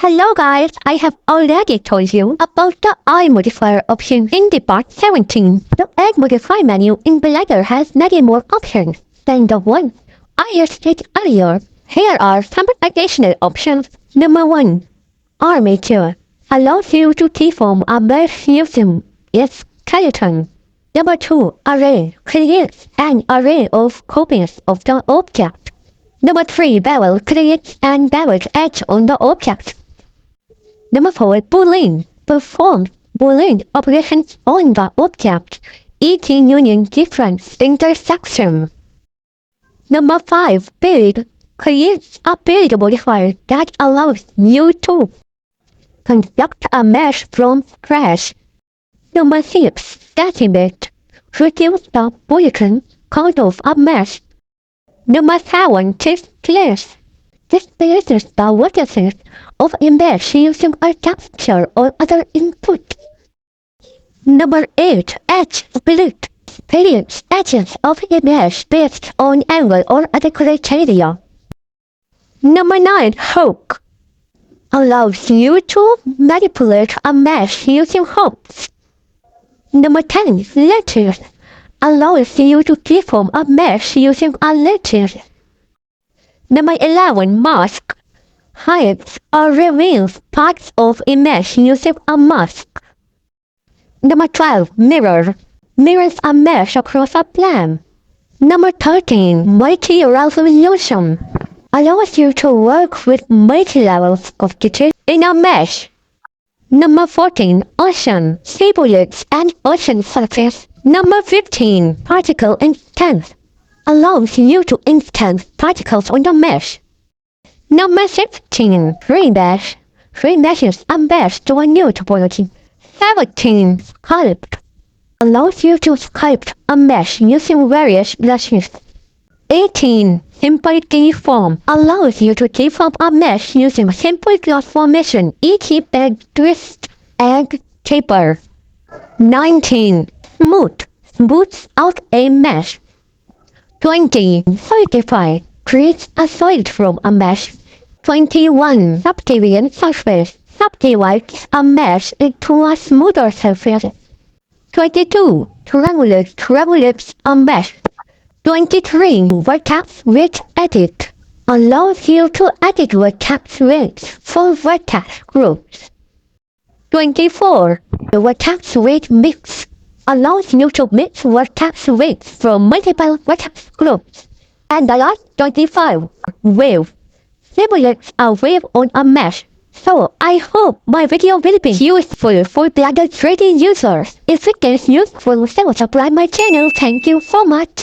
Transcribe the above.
Hello guys, I have already told you about the eye modifier option in the part 17. The add modify menu in Blender has many more options than the one I stated earlier. Here are some additional options. Number 1. Armature allows you to deform a mesh using its skeleton. Number 2. Array creates an array of copies of the object. Number 3. Bevel creates an beveled edge on the object. Number 4. Boolean performs Boolean operations on the object, e.g. union difference intersection. Number 5. Build creates a build modifier that allows you to construct a mesh from scratch. Number 6. Estimate reduces the position count of a mesh. Number 7. Displace displaces the vertices of a mesh using a texture or other input. Number 8. Edge split splits edges of a mesh based on angle or other criteria. Number 9. Hook allows you to manipulate a mesh using hooks. Number 10. Lattice allows you to deform a mesh using a lattice. Number 11. Mask hides or reveals parts of a mesh using a mask. Number 12. Mirror mirrors a mesh across a plane. Number 13. Multi-resolution allows you to work with multi-levels of detail in a mesh. Number 14. Ocean simulates an ocean surface. Number 15. Particle instance allows you to instance particles on the mesh. Number 16. Remesh remeshes a mesh to a new topology. 17. Sculpt allows you to sculpt a mesh using various brushes. 18. Simple deform allows you to deform a mesh using simple transformation, e.g. bend, twist, and taper. 19. Smooths out a mesh. 20. Solidify creates a solid from a mesh. 21. Subdivision surface subdivides a mesh into a smoother surface. 22. Triangulates a mesh. 23. Vertex width edit allows you to edit vertex widths for vertex groups. 24. The vertex width mix allows you to mix vertex widths from multiple vertex groups. And the last 25. Wave simulates a wave on a mesh. So, I hope my video will be useful for Blender 3D users. If it is useful, subscribe my channel. Thank you so much.